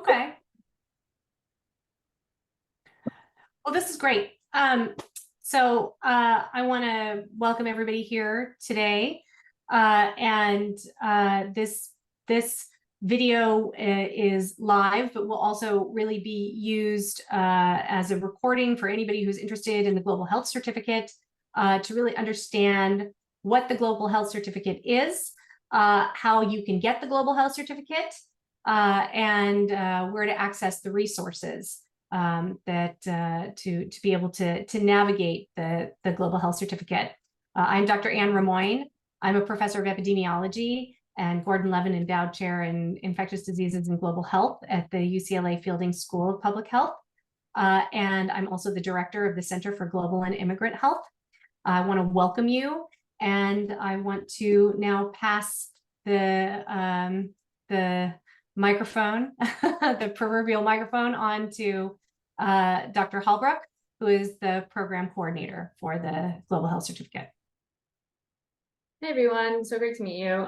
Okay. Well, this is great. I want to welcome everybody here today. This video is live, but will also really be used as a recording for anybody who's interested in the Global Health Certificate to really understand what the Global Health Certificate is, how you can get the Global Health Certificate, and where to access the resources to be able to navigate the Global Health Certificate. I'm Dr. Anne Ramoyne. I'm a professor of epidemiology and Gordon Levin Endowed Chair in Infectious Diseases and Global Health at the UCLA Fielding School of Public Health. And I'm also the director of the Center for Global and Immigrant Health. I want to welcome you, and I want to now pass the microphone, the proverbial microphone, on to Dr. Hallbrook, who is the program coordinator for the Global Health Certificate. Hey everyone, so great to meet you.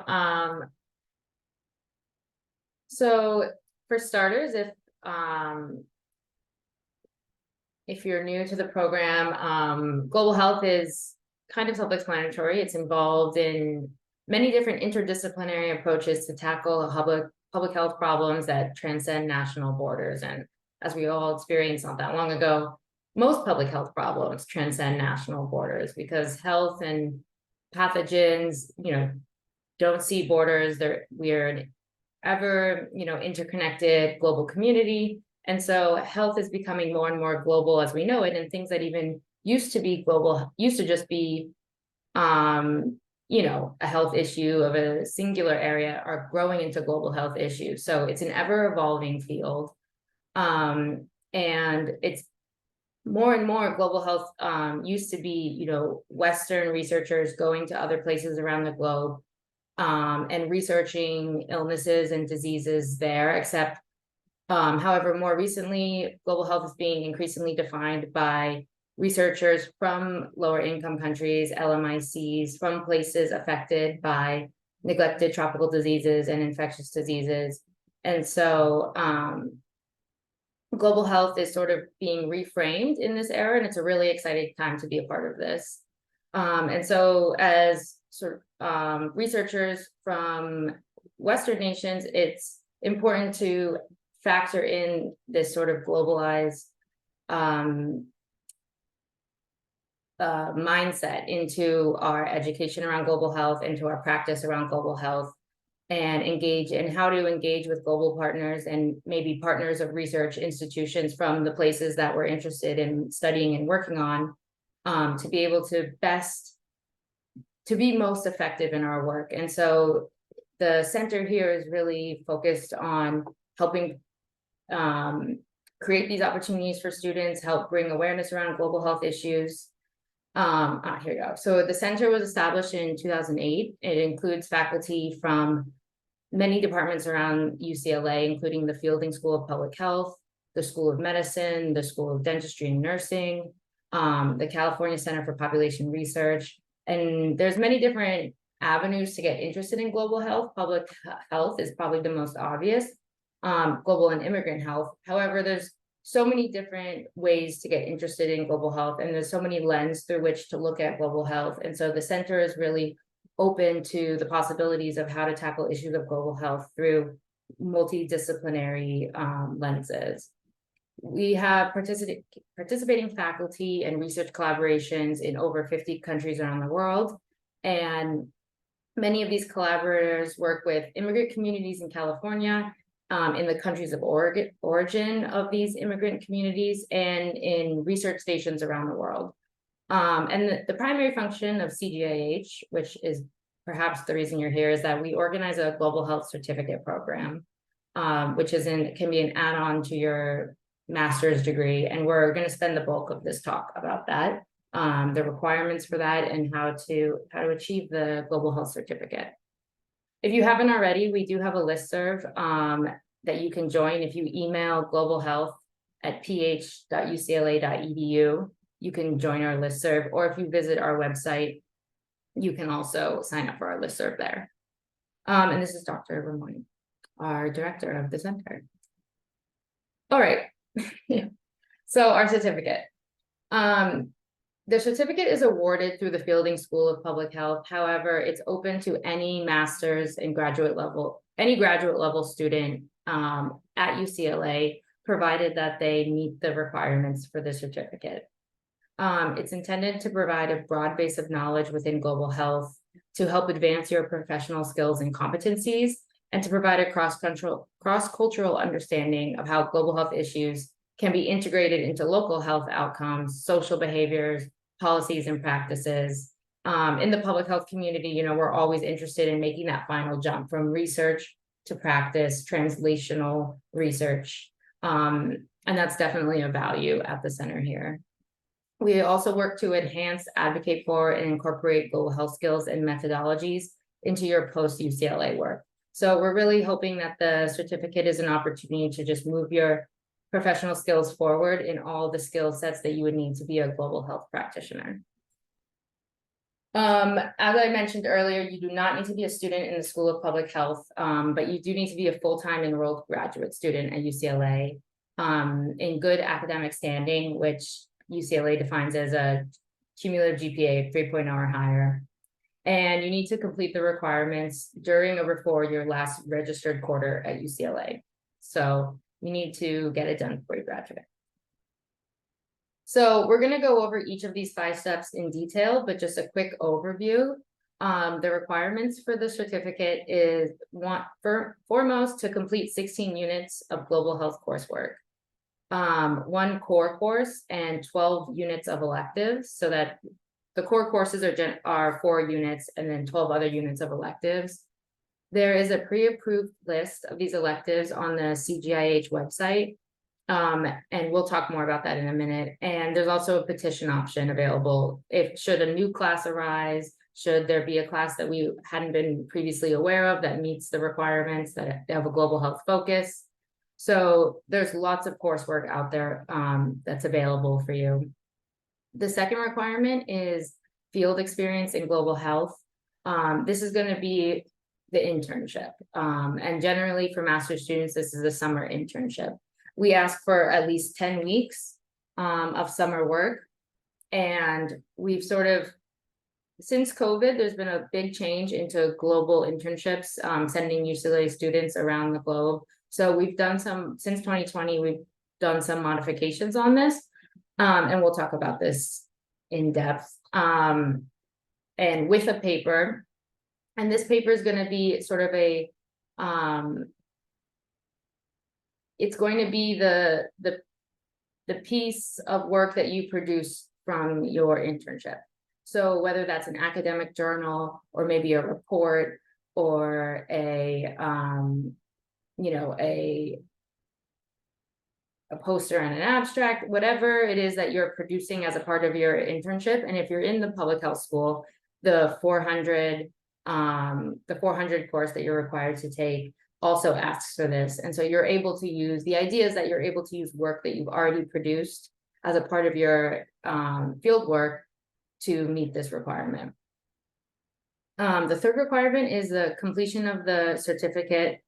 So for starters, if you're new to the program, global health is kind of self-explanatory. It's involved in many different interdisciplinary approaches to tackle public health problems that transcend national borders. And as we all experienced not that long ago, most public health problems transcend national borders because health and pathogens, don't see borders. We're an ever, interconnected global community. And so health is becoming more and more global as we know it. And things that even used to be global, used to just be, a health issue of a singular area are growing into global health issues. So it's an ever evolving field. And it's more and more global health used to be, Western researchers going to other places around the globe and researching illnesses and diseases there, except, however, more recently, global health is being increasingly defined by researchers from lower income countries, LMICs, from places affected by neglected tropical diseases and infectious diseases. And so global health is sort of being reframed in this era, and it's a really exciting time to be a part of this. And so as researchers from Western nations, it's important to factor in this sort of globalized mindset into our education around global health, into our practice around global health, and engage in how to engage with global partners and maybe partners of research institutions from the places that we're interested in studying and working on, to be able to be most effective in our work. And so the center here is really focused on helping create these opportunities for students, help bring awareness around global health issues. Here you go. So the center was established in 2008. It includes faculty from many departments around UCLA, including the Fielding School of Public Health, the School of Medicine, the School of Dentistry and Nursing, the California Center for Population Research. And there's many different avenues to get interested in global health. Public health is probably the most obvious, global and immigrant health. However, there's so many different ways to get interested in global health, and there's so many lenses through which to look at global health. And so the center is really open to the possibilities of how to tackle issues of global health through multidisciplinary lenses. We have participating faculty and research collaborations in over 50 countries around the world. And many of these collaborators work with immigrant communities in California, in the countries of origin of these immigrant communities, and in research stations around the world. And the primary function of CGIH, which is perhaps the reason you're here, is that we organize a global health certificate program, which can be an add-on to your master's degree. And we're going to spend the bulk of this talk about that, the requirements for that, and how to achieve the global health certificate. If you haven't already, we do have a listserv that you can join. If you email globalhealth@ph.ucla.edu, you can join our listserv, or if you visit our website, you can also sign up for our listserv there. And this is Dr. Ramoyne, our director of the center. All right. So our certificate. The certificate is awarded through the Fielding School of Public Health. However, it's open to any master's and graduate level student at UCLA, provided that they meet the requirements for the certificate. It's intended to provide a broad base of knowledge within global health to help advance your professional skills and competencies, and to provide a cross-cultural understanding of how global health issues can be integrated into local health outcomes, social behaviors, policies, and practices. In the public health community, you know, we're always interested in making that final jump from research to practice, translational research. And that's definitely a value at the center here. We also work to enhance, advocate for, and incorporate global health skills and methodologies into your post-UCLA work. So we're really hoping that the certificate is an opportunity to just move your professional skills forward in all the skill sets that you would need to be a global health practitioner. As I mentioned earlier, you do not need to be a student in the School of Public Health, but you do need to be a full-time enrolled graduate student at UCLA in good academic standing, which UCLA defines as a cumulative GPA of 3.0 or higher. And you need to complete the requirements during or before your last registered quarter at UCLA. So you need to get it done before you graduate. So we're going to go over each of these 5 steps in detail, but just a quick overview. The requirements for the certificate is foremost to complete 16 units of global health coursework, 1 core course and 12 units of electives, so that the core courses are 4 units and then 12 other units of electives. There is a pre-approved list of these electives on the CGIH website. And we'll talk more about that in a minute. And there's also a petition option available should a new class arise, should there be a class that we hadn't been previously aware of that meets the requirements that have a global health focus. So there's lots of coursework out there that's available for you. The second requirement is field experience in global health. This is going to be the internship. And generally for master's students, this is a summer internship. We ask for at least 10 weeks of summer work. And we've since COVID, there's been a big change into global internships, sending UCLA students around the globe. So we've done since 2020, we've done some modifications on this. And we'll talk about this in depth. And with a paper, and this paper is going to be sort of it's going to be the piece of work that you produce from your internship. So whether that's an academic journal or maybe a report or a poster and an abstract, whatever it is that you're producing as a part of your internship. And if you're in the public health school, the 400 course that you're required to take also asks for this. And so you're able to use, the idea is that you're able to use work that you've already produced as a part of your field work to meet this requirement. The third requirement is the completion of the certificate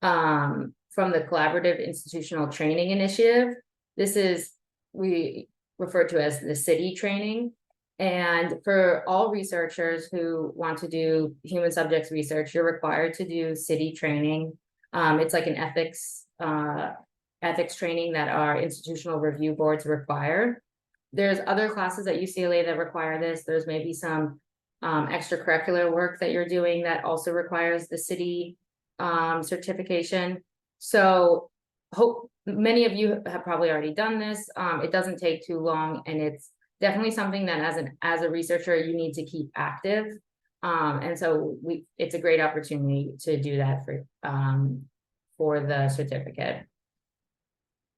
from the Collaborative Institutional Training Initiative. This is, we refer to as the CITI training. And for all researchers who want to do human subjects research, you're required to do CITI training. It's like an ethics training that our institutional review boards require. There's other classes at UCLA that require this. There's maybe some extracurricular work that you're doing that also requires the CITI certification. So many of you have probably already done this. It doesn't take too long, and it's definitely something that as a researcher you need to keep active. And so it's a great opportunity to do that for the certificate.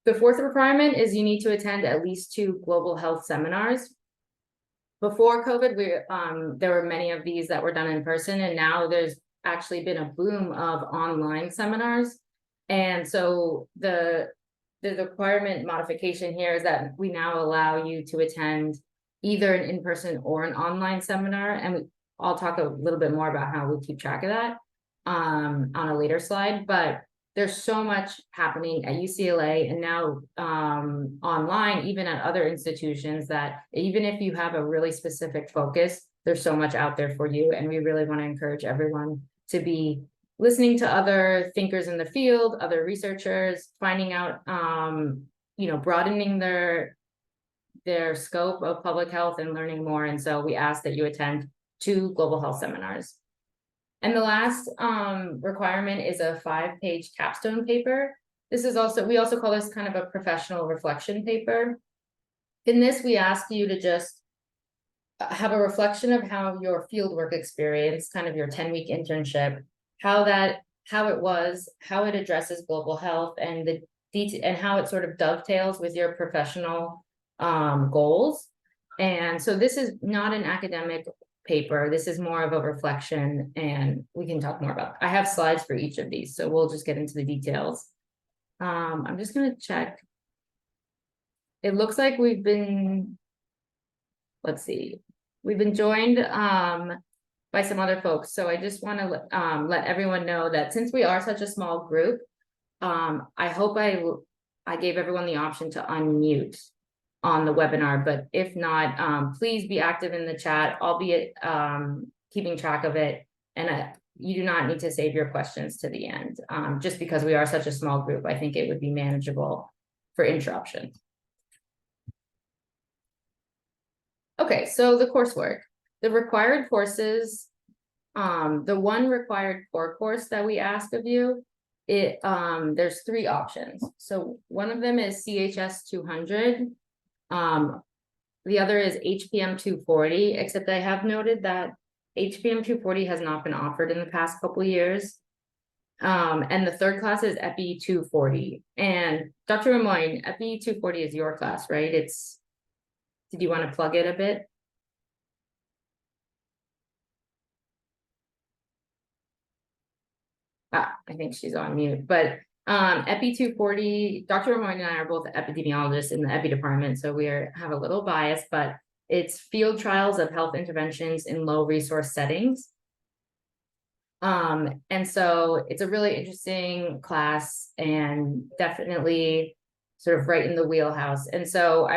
The fourth requirement is you need to attend at least 2 global health seminars. Before COVID, there were many of these that were done in person, and now there's actually been a boom of online seminars. And so the requirement modification here is that we now allow you to attend either an in-person or an online seminar. And I'll talk a little bit more about how we keep track of that on a later slide. But there's so much happening at UCLA and now online, even at other institutions, that even if you have a really specific focus, there's so much out there for you. And we really want to encourage everyone to be listening to other thinkers in the field, other researchers, finding out, broadening their scope of public health and learning more. And so we ask that you attend 2 global health seminars. And the last requirement is a 5-page capstone paper. We also call this kind of a professional reflection paper. In this, we ask you to just have a reflection of how your fieldwork experience, kind of your 10-week internship, how it was, how it addresses global health, and how it sort of dovetails with your professional goals. And so this is not an academic paper. This is more of a reflection, and we can talk more about. I have slides for each of these, so we'll just get into the details. I'm just going to check. It looks like we've been joined by some other folks. So I just want to let everyone know that since we are such a small group, I hope I gave everyone the option to unmute on the webinar, but if not, please be active in the chat. I'll be keeping track of it, and you do not need to save your questions to the end. Just because we are such a small group, I think it would be manageable for interruption. Okay, so the coursework, the required courses, the one required core course that we ask of you, there's 3 options. So one of them is CHS 200. The other is HPM 240, except I have noted that HPM 240 has not been offered in the past couple of years. And the third class is EPI 240. And Dr. Ramoyne, EPI 240 is your class, right? Did you want to plug it a bit? I think she's on mute, but EPI 240, Dr. Ramoyne and I are both epidemiologists in the EPI department, so we have a little bias, but it's field trials of health interventions in low resource settings. And so it's a really interesting class and definitely sort of right in the wheelhouse. And so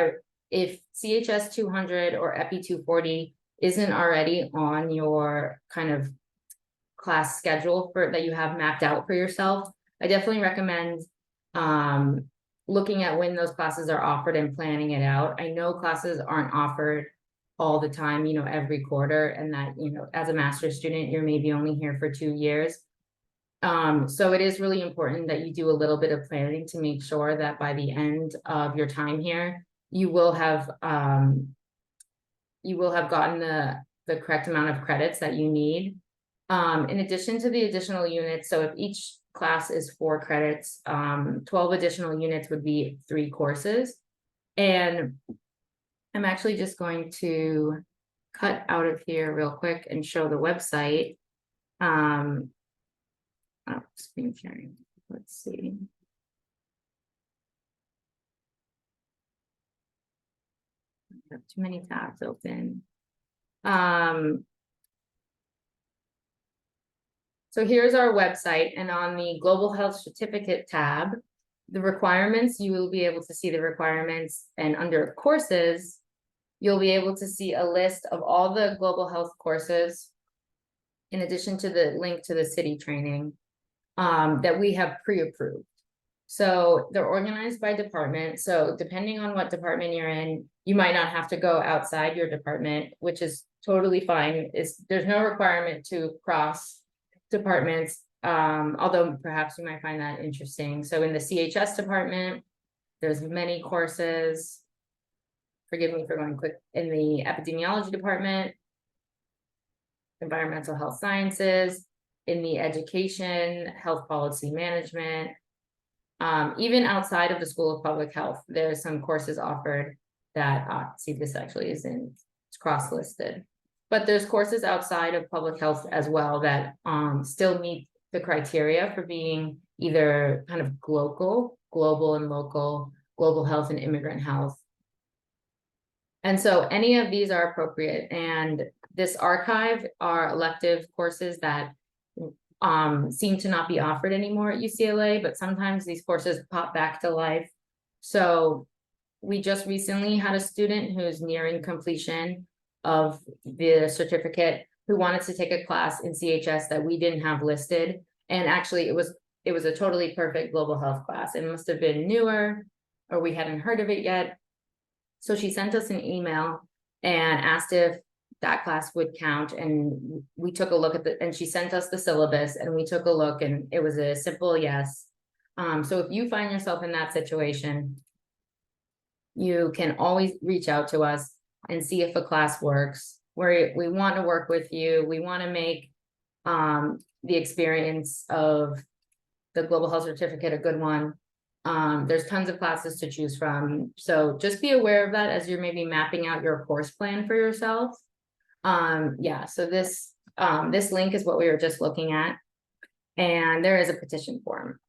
if CHS 200 or EPI 240 isn't already on your kind of class schedule that you have mapped out for yourself, I definitely recommend looking at when those classes are offered and planning it out. I know classes aren't offered all the time, every quarter, and that, as a master's student, you're maybe only here for 2 years. So it is really important that you do a little bit of planning to make sure that by the end of your time here, you will have gotten the correct amount of credits that you need. In addition to the additional units, so if each class is 4 credits, 12 additional units would be 3 courses. And I'm actually just going to cut out of here real quick and show the website. Screen sharing. Let's see. I have too many tabs open. So here's our website, and on the Global Health Certificate tab, the requirements, you will be able to see the requirements, and under courses, you'll be able to see a list of all the global health courses, in addition to the link to the city training that we have pre-approved. So they're organized by department. So depending on what department you're in, you might not have to go outside your department, which is totally fine. There's no requirement to cross departments, although perhaps you might find that interesting. So in the CHS department, there's many courses. Forgive me for going quick. In the epidemiology department, environmental health sciences, in the education, health policy management, even outside of the School of Public Health, there's some courses offered that, see, this actually is it's cross-listed. But there's courses outside of public health as well that still meet the criteria for being either kind of global and local, global health and immigrant health. And so any of these are appropriate. And this archive are elective courses that seem to not be offered anymore at UCLA, but sometimes these courses pop back to life. So we just recently had a student who's nearing completion of the certificate who wanted to take a class in CHS that we didn't have listed. And actually it was a totally perfect global health class. It must have been newer or we hadn't heard of it yet. So she sent us an email and asked if that class would count, and we took a look at and she sent us the syllabus and we took a look and it was a simple yes. So if you find yourself in that situation, you can always reach out to us and see if a class works. We want to work with you. We want to make the experience of the Global Health Certificate a good one. There's tons of classes to choose from. So just be aware of that as you're maybe mapping out your course plan for yourself. Yeah, so this link is what we were just looking at. And there is a petition form.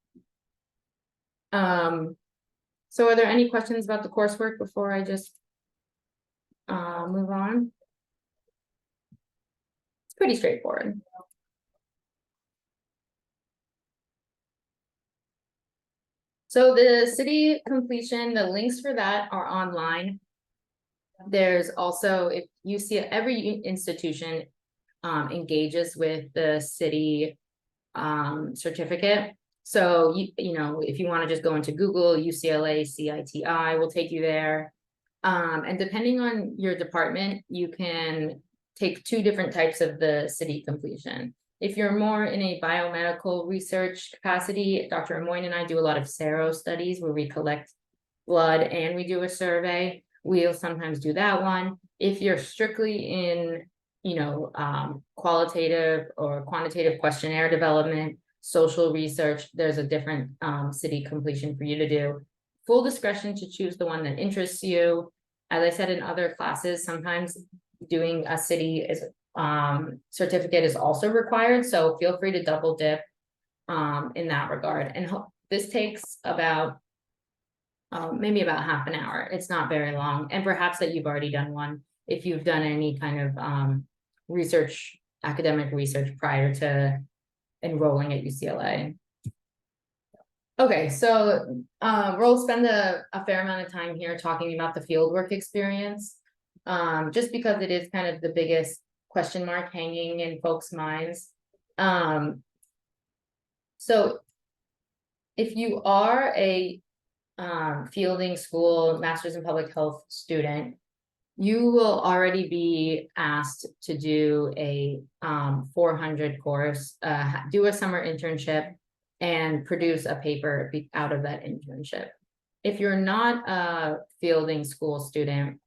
So are there any questions about the coursework before I just move on? It's pretty straightforward. So the city completion, the links for that are online. There's also, if you see every institution engages with the city certificate. So you know, if you want to just go into Google, UCLA CITI will take you there. And depending on your department, you can take two different types of the city completion. If you're more in a biomedical research capacity, Dr. Amoyne and I do a lot of sero studies where we collect blood and we do a survey. We'll sometimes do that one. If you're strictly in, you know, qualitative or quantitative questionnaire development, social research, there's a different city completion for you to do. Full discretion to choose the one that interests you. As I said in other classes, sometimes doing a city is certificate is also required, so feel free to double dip in that regard. And this takes about maybe about half an hour. It's not very long, and perhaps that you've already done one if you've done any kind of research, academic research prior to enrolling at UCLA. Okay, so we'll spend a fair amount of time here talking about the fieldwork experience, just because it is kind of the biggest question mark hanging in folks' minds. So if you are a fielding school master's in public health student, you will already be asked to do a 400 course, do a summer internship, and produce a paper out of that internship. If you're not a fielding school student,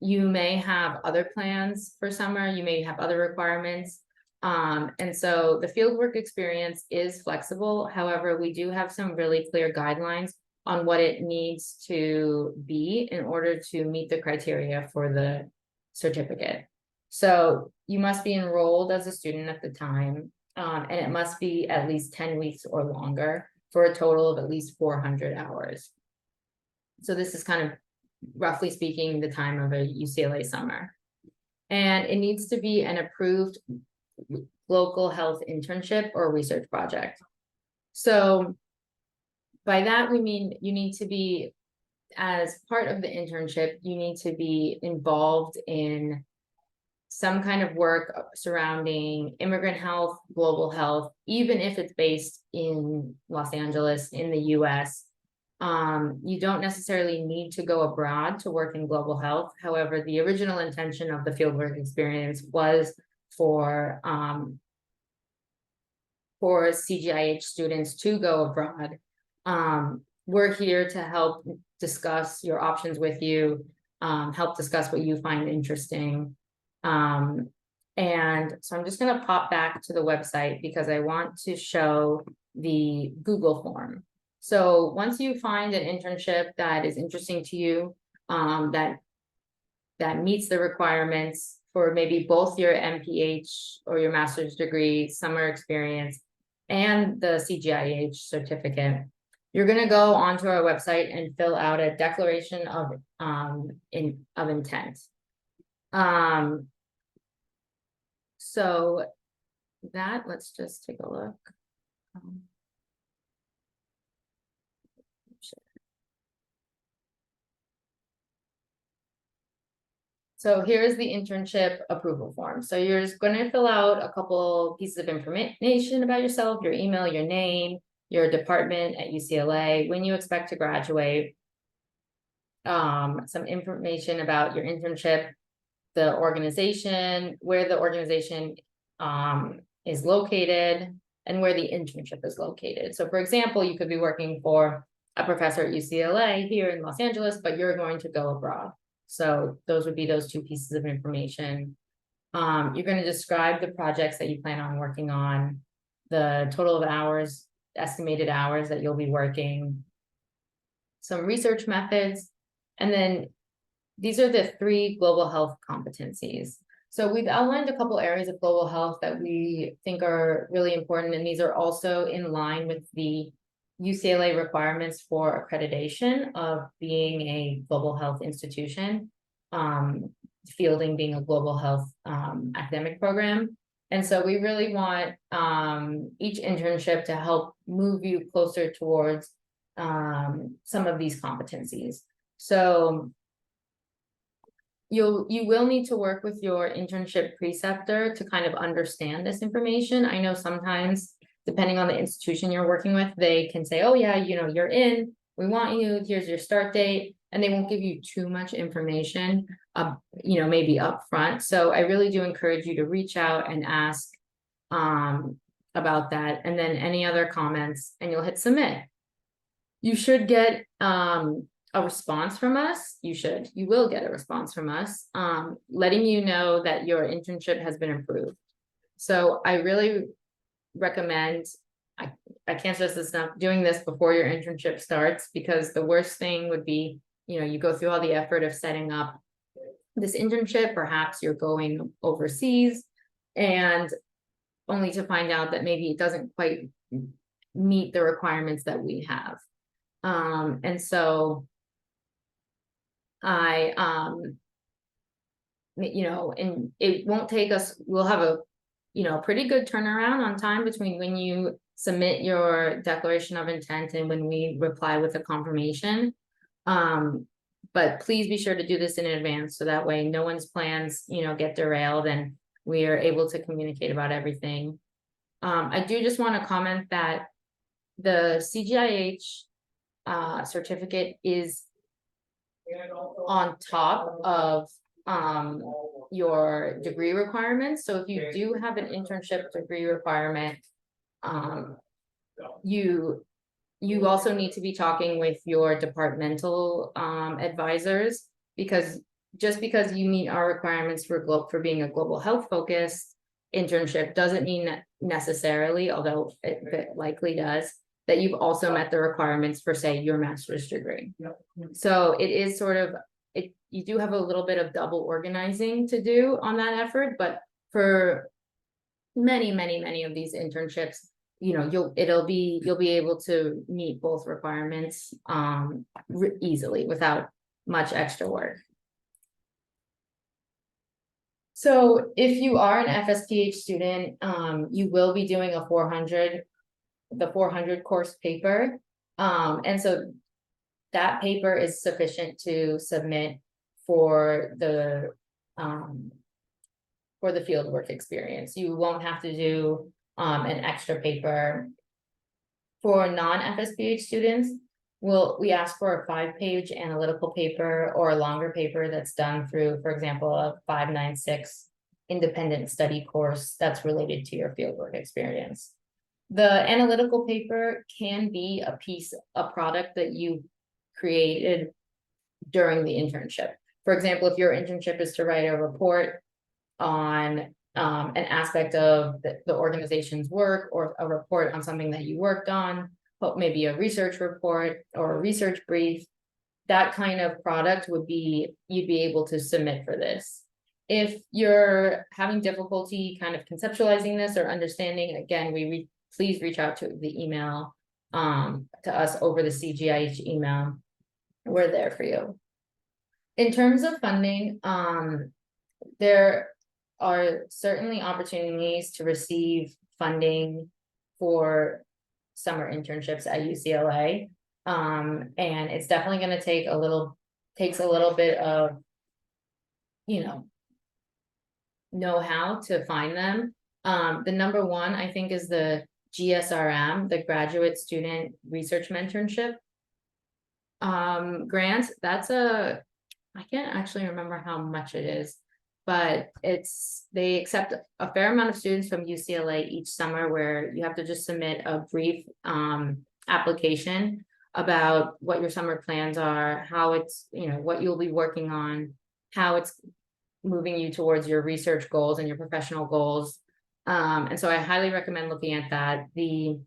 you may have other plans for summer, you may have other requirements. And so the fieldwork experience is flexible. However, we do have some really clear guidelines on what it needs to be in order to meet the criteria for the certificate. So you must be enrolled as a student at the time, and it must be at least 10 weeks or longer for a total of at least 400 hours. So this is kind of, roughly speaking, the time of a UCLA summer. And it needs to be an approved local health internship or research project. So by that, we mean you need to be, as part of the internship, you need to be involved in some kind of work surrounding immigrant health, global health, even if it's based in Los Angeles, in the US. You don't necessarily need to go abroad to work in global health. However, the original intention of the fieldwork experience was for CGIH students to go abroad. We're here to help discuss your options with you, help discuss what you find interesting. And so I'm just going to pop back to the website because I want to show the Google form. So once you find an internship that is interesting to you, that meets the requirements for maybe both your MPH or your master's degree, summer experience, and the CGIH certificate, you're going to go onto our website and fill out a declaration of intent. So that, let's just take a look. Um, So here's the internship approval form. So you're just going to fill out a couple pieces of information about yourself, your email, your name, your department at UCLA, when you expect to graduate, some information about your internship, the organization, where the organization is located, and where the internship is located. So for example, you could be working for a professor at UCLA here in Los Angeles, but you're going to go abroad. So those would be those two pieces of information. You're going to describe the projects that you plan on working on, the total of hours, estimated hours that you'll be working, some research methods, and then these are the 3 global health competencies. So we've outlined a couple areas of global health that we think are really important, and these are also in line with the UCLA requirements for accreditation of being a global health institution, fielding being a global health academic program. And so we really want each internship to help move you closer towards some of these competencies. So you will need to work with your internship preceptor to kind of understand this information. I know sometimes, depending on the institution you're working with, they can say, oh yeah, you're in, we want you, here's your start date, and they won't give you too much information, maybe upfront. So I really do encourage you to reach out and ask about that, and then any other comments, and you'll hit submit. You should get a response from us. You will get a response from us, letting you know that your internship has been approved. So I really recommend, I can't stress this enough, doing this before your internship starts, because the worst thing would be, you go through all the effort of setting up this internship, perhaps you're going overseas, and only to find out that maybe it doesn't quite meet the requirements that we have. And so and it won't take us, we'll have a pretty good turnaround on time between when you submit your declaration of intent and when we reply with a confirmation. But please be sure to do this in advance, so that way no one's plans get derailed and we are able to communicate about everything. I do just want to comment that the CGIH certificate is on top of your degree requirements. So if you do have an internship degree requirement, you also need to be talking with your departmental advisors, because just because you meet our requirements for being a global health focused internship doesn't mean that necessarily, although it likely does, that you've also met the requirements for, say, your master's degree. So it is sort of, you do have a little bit of double organizing to do on that effort, but for many of these internships, you'll be able to meet both requirements easily without much extra work. So if you are an FSPH student, you will be doing the 400 course paper. And so that paper is sufficient to submit for the fieldwork experience. You won't have to do an extra paper. For non-FSPH students, we ask for a 5-page analytical paper or a longer paper that's done through, for example, a 596 independent study course that's related to your fieldwork experience. The analytical paper can be a product that you created during the internship. For example, if your internship is to write a report on an aspect of the organization's work, or a report on something that you worked on, but maybe a research report or a research brief, that kind of product you'd be able to submit for this. If you're having difficulty kind of conceptualizing this or understanding, again, please reach out to the email to us over the CGIH email. We're there for you. In terms of funding, there are certainly opportunities to receive funding for summer internships at UCLA. And it's definitely going to takes a little bit of, know how to find them. The number one, I think, is the GSRM, the Graduate Student Research Mentorship grant. I can't actually remember how much it is, but they accept a fair amount of students from UCLA each summer, where you have to just submit a brief application about what your summer plans are, how it's, what you'll be working on, how it's moving you towards your research goals and your professional goals. And so I highly recommend looking at that. The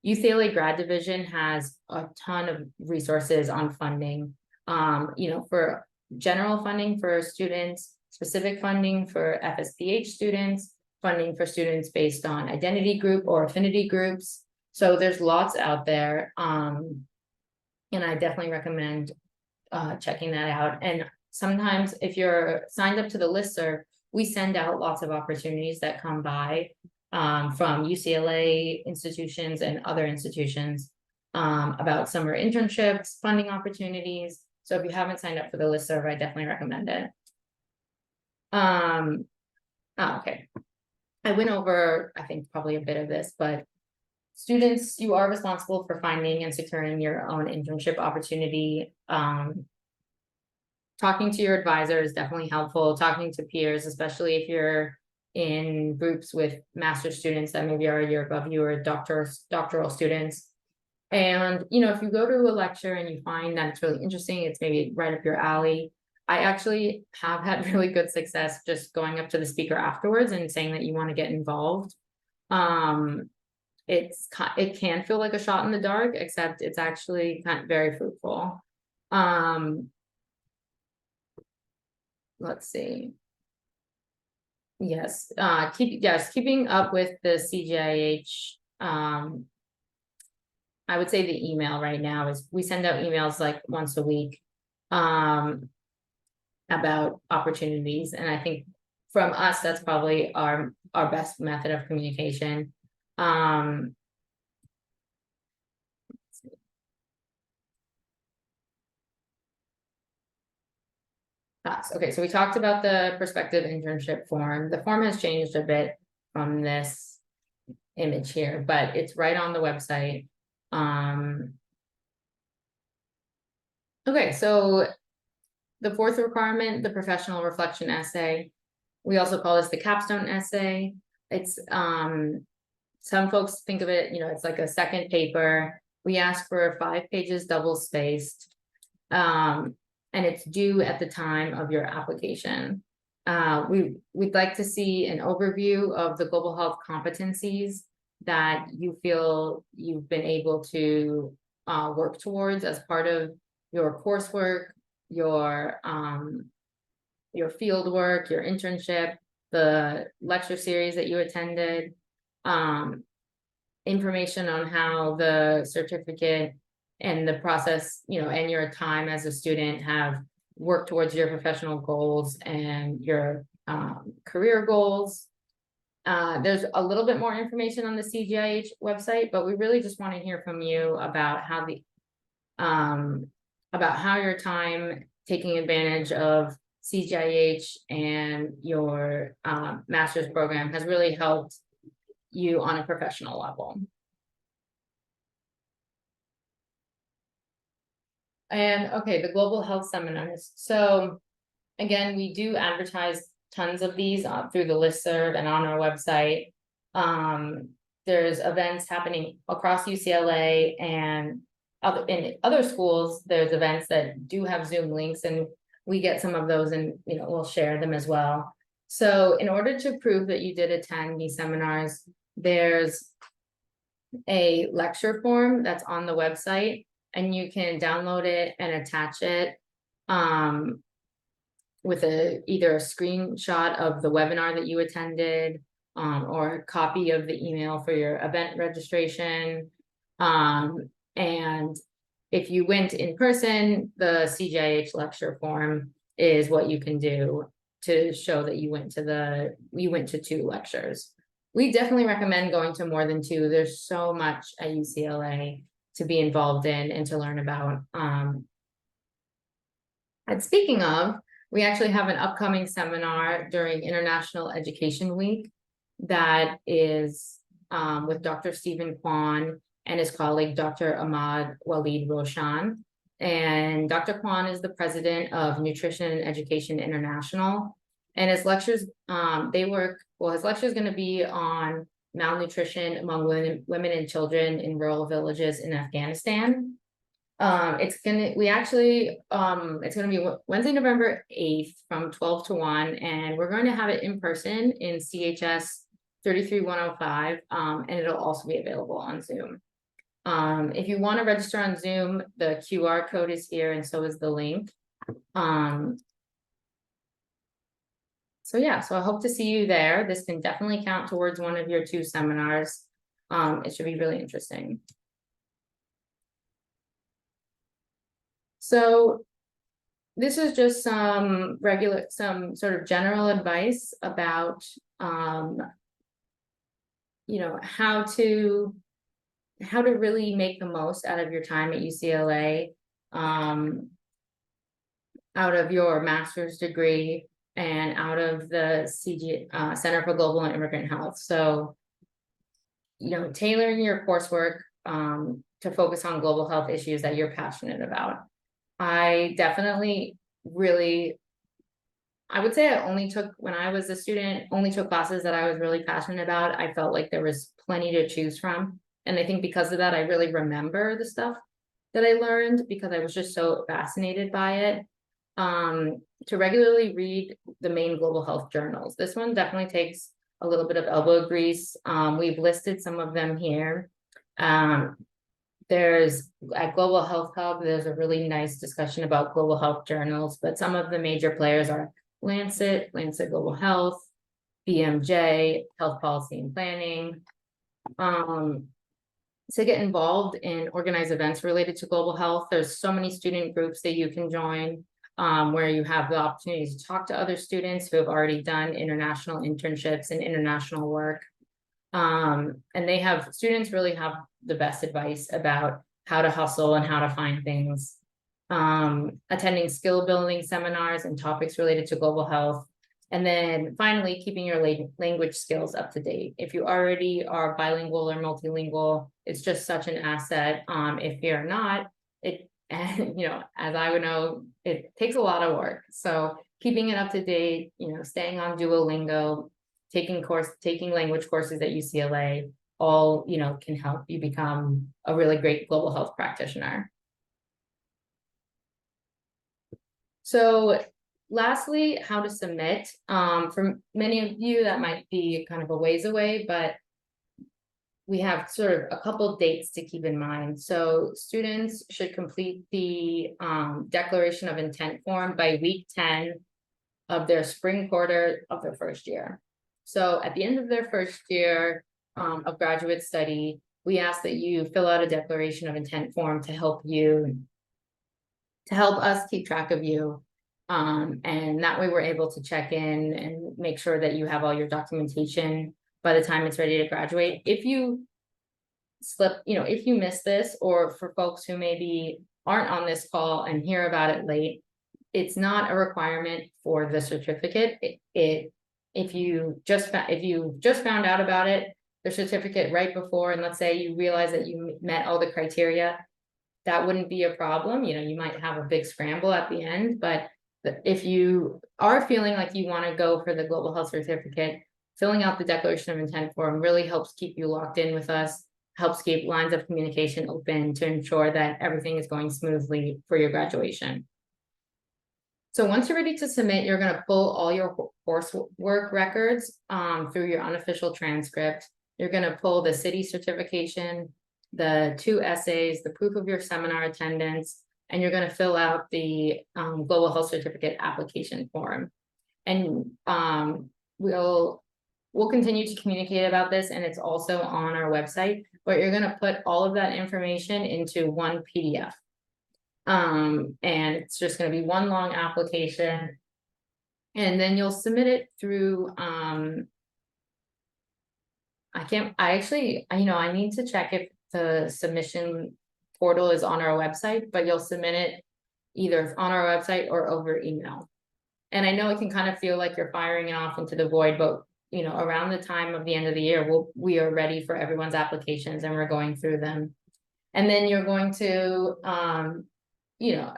UCLA Grad Division has a ton of resources on funding, for general funding for students, specific funding for FSPH students, funding for students based on identity group or affinity groups. So there's lots out there. And I definitely recommend checking that out. And sometimes if you're signed up to the listserv, we send out lots of opportunities that come by from UCLA institutions and other institutions about summer internships, funding opportunities. So if you haven't signed up for the listserv, I definitely recommend it. Okay. I went over, I think, probably a bit of this, but students, you are responsible for finding and securing your own internship opportunity. Talking to your advisor is definitely helpful. Talking to peers, especially if you're in groups with master's students that maybe are a year above you, or doctoral students. And, if you go to a lecture and you find that it's really interesting, it's maybe right up your alley. I actually have had really good success just going up to the speaker afterwards and saying that you want to get involved. It can feel like a shot in the dark, except it's actually very fruitful. Let's see. Yes, keeping up with the CGIH. I would say the email right now is, we send out emails like once a week about opportunities, and I think from us that's probably our best method of communication. Okay, so we talked about the prospective internship form. The form has changed a bit from this image here, but it's right on the website. Okay, so the fourth requirement, the professional reflection essay. We also call this the capstone essay. It's some folks think of it, it's like a second paper. We ask for 5 pages double spaced. And it's due at the time of your application. We'd like to see an overview of the global health competencies that you feel you've been able to work towards as part of your coursework, your field work, your internship, the lecture series that you attended, information on how the certificate and the process, and your time as a student have worked towards your professional goals and your career goals. There's a little bit more information on the CGIH website, but we really just want to hear from you about how your time taking advantage of CGIH and your master's program has really helped you on a professional level. And okay, the global health seminars. So again, we do advertise tons of these through the listserv and on our website. There's events happening across UCLA, and in other schools, there's events that do have Zoom links, and we get some of those, and we'll share them as well. So in order to prove that you did attend these seminars, there's a lecture form that's on the website, and you can download it and attach it with either a screenshot of the webinar that you attended, or a copy of the email for your event registration. And if you went in person, the CGIH lecture form is what you can do to show that you went to 2 lectures. We definitely recommend going to more than 2. There's so much at UCLA to be involved in and to learn about. And speaking of, we actually have an upcoming seminar during International Education Week that is with Dr. Stephen Kwan and his colleague, Dr. Ahmad Walid Roshan. And Dr. Kwan is the president of Nutrition and Education International. And his lectures, his lecture is going to be on malnutrition among women and children in rural villages in Afghanistan. It's gonna be Wednesday, November 8th from 12 to 1, and we're going to have it in person in CHS 33105, and it'll also be available on Zoom. If you want to register on Zoom, the QR code is here, and so is the link. So I hope to see you there. This can definitely count towards one of your 2 seminars. It should be really interesting. So this is just some sort of general advice about, how to really make the most out of your time at UCLA, out of your master's degree and out of the Center for Global and Immigrant Health. So, tailoring your coursework to focus on global health issues that you're passionate about. I definitely I would say when I was a student, only took classes that I was really passionate about. I felt like there was plenty to choose from. And I think because of that, I really remember the stuff that I learned because I was just so fascinated by it. To regularly read the main global health journals. This one definitely takes a little bit of elbow grease. We've listed some of them here. There's at Global Health Hub, there's a really nice discussion about global health journals, but some of the major players are Lancet Global Health, BMJ, Health Policy and Planning. To get involved in organized events related to global health, there's so many student groups that you can join, where you have the opportunity to talk to other students who have already done international internships and international work. And students really have the best advice about how to hustle and how to find things. Attending skill building seminars and topics related to global health. And then finally, keeping your language skills up to date. If you already are bilingual or multilingual, it's just such an asset. If you're not, as I would know, it takes a lot of work. So keeping it up to date, staying on Duolingo, taking language courses at UCLA, all, can help you become a really great global health practitioner. So lastly, how to submit. For many of you, that might be kind of a ways away, but we have sort of a couple dates to keep in mind. So students should complete the declaration of intent form by week 10 of their spring quarter of their first year. So at the end of their first year of graduate study, we ask that you fill out a declaration of intent form to help us keep track of you. And that way we're able to check in and make sure that you have all your documentation by the time it's ready to graduate. If you if you miss this, or for folks who maybe aren't on this call and hear about it late, it's not a requirement for the certificate. If you just found out about it, the certificate right before, and let's say you realize that you met all the criteria, that wouldn't be a problem. You might have a big scramble at the end, but if you are feeling like you want to go for the global health certificate, filling out the declaration of intent form really helps keep you locked in with us, helps keep lines of communication open to ensure that everything is going smoothly for your graduation. So once you're ready to submit, you're going to pull all your coursework records through your unofficial transcript. You're going to pull the city certification, the 2 essays, the proof of your seminar attendance, and you're going to fill out the global health certificate application form. And we'll continue to communicate about this, and it's also on our website, but you're going to put all of that information into one PDF. And it's just going to be one long application. And then you'll submit it through, I need to check if the submission portal is on our website, but you'll submit it either on our website or over email. And I know it can kind of feel like you're firing it off into the void, but around the time of the end of the year, we are ready for everyone's applications and we're going through them. And then you're going to,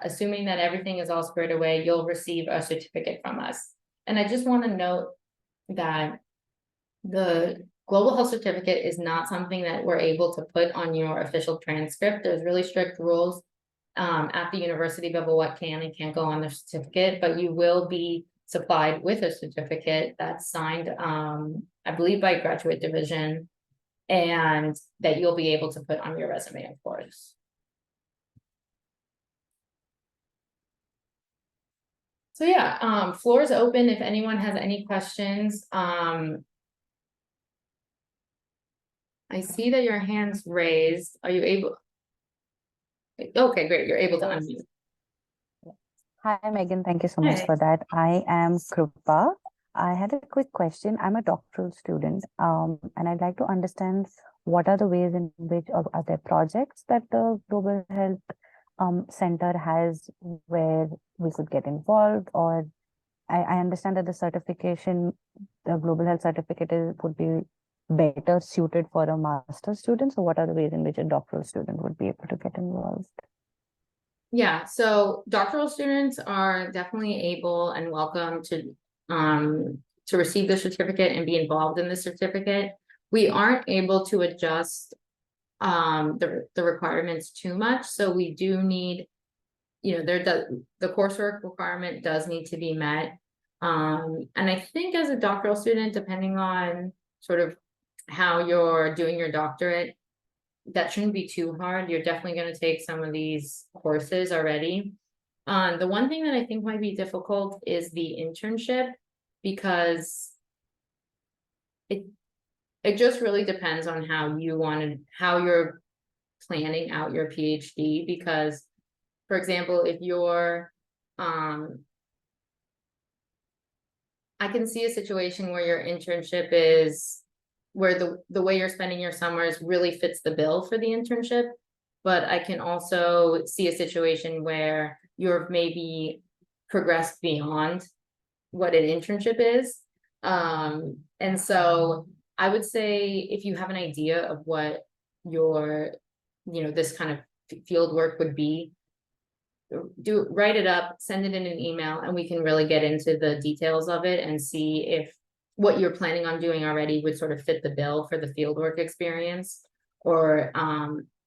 assuming that everything is all squared away, you'll receive a certificate from us. And I just want to note that the Global Health Certificate is not something that we're able to put on your official transcript. There's really strict rules at the university about what can and can't go on the certificate, but you will be supplied with a certificate that's signed, I believe, by graduate division, and that you'll be able to put on your resume, of course. So yeah, floor is open if anyone has any questions. I see that your hand's raised. Are you able? Okay, great. You're able to unmute. Hi, Megan. Thank you so much for that. I am Krupa. I had a quick question. I'm a doctoral student, and I'd like to understand what are the ways in which, or are there projects that the Global Health Center has where we could get involved? Or I understand that the certification, the Global Health Certificate would be better suited for a master's student. So what are the ways in which a doctoral student would be able to get involved? Yeah, so doctoral students are definitely able and welcome to receive the certificate and be involved in the certificate. We aren't able to adjust the requirements too much, so we do need, the coursework requirement does need to be met. And I think as a doctoral student, depending on sort of how you're doing your doctorate, that shouldn't be too hard. You're definitely going to take some of these courses already. The one thing that I think might be difficult is the internship, because it just really depends on how you're planning out your PhD. Because, for example, if you're I can see a situation where your internship is where the way you're spending your summers really fits the bill for the internship. But I can also see a situation where you're maybe progressed beyond what an internship is. And so I would say if you have an idea of what your, this kind of field work would be, write it up, send it in an email, and we can really get into the details of it and see if what you're planning on doing already would sort of fit the bill for the fieldwork experience, or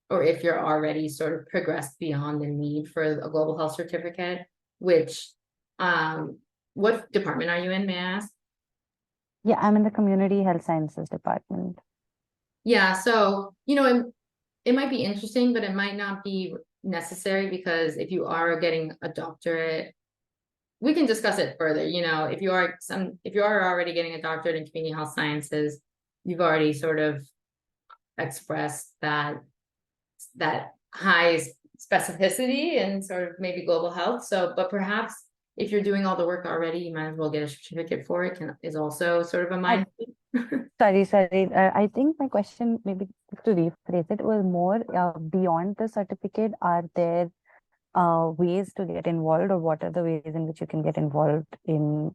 if you're already sort of progressed beyond the need for a global health certificate. Which, what department are you in, may I ask? Yeah, I'm in the community health sciences department. Yeah, so it might be interesting, but it might not be necessary, because if you are getting a doctorate, we can discuss it further. If you are already getting a doctorate in community health sciences, you've already sort of expressed that high specificity and sort of maybe global health. So, but perhaps if you're doing all the work already, you might as well get a certificate for it. Is also sort of a mind. Sorry. I think my question, maybe to rephrase it, was more beyond the certificate. Are there ways to get involved, or what are the ways in which you can get involved in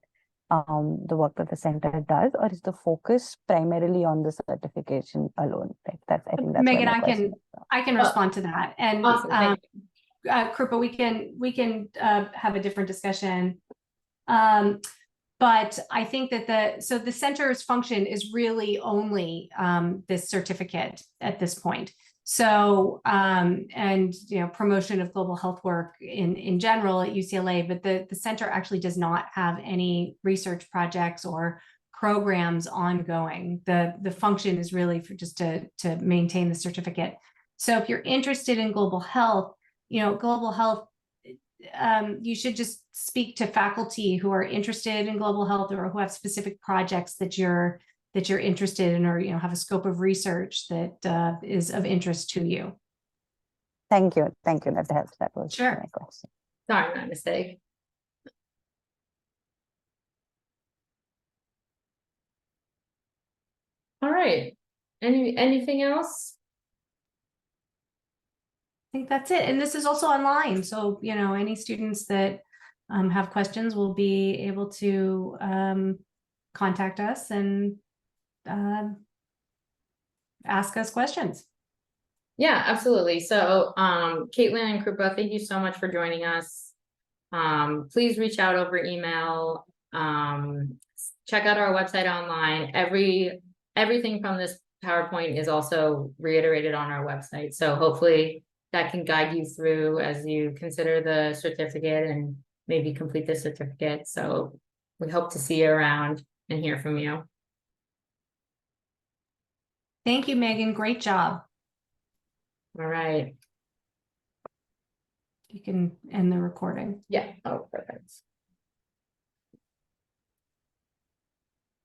the work that the center does, or is the focus primarily on the certification alone? Right? I think that's Megan, I can respond to that. And awesome. Krupa, we can have a different discussion. But I think that the center's function is really only this certificate at this point. So, and promotion of global health work in general at UCLA, but the center actually does not have any research projects or programs ongoing. The function is really for just to maintain the certificate. So if you're interested in global health, you should just speak to faculty who are interested in global health, or who have specific projects that you're interested in, or have a scope of research that is of interest to you. Thank you. That helps. That was sure. My question. Sorry, my mistake. All right. Anything else? I think that's it. And this is also online. So, any students that have questions will be able to contact us and ask us questions. Yeah, absolutely. So, Caitlin and Krupa, thank you so much for joining us. Please reach out over email. Check out our website online. Everything from this PowerPoint is also reiterated on our website. So hopefully that can guide you through as you consider the certificate and maybe complete the certificate. So we hope to see you around and hear from you. Thank you, Megan. Great job. All right. You can end the recording. Yeah. Oh, perfect.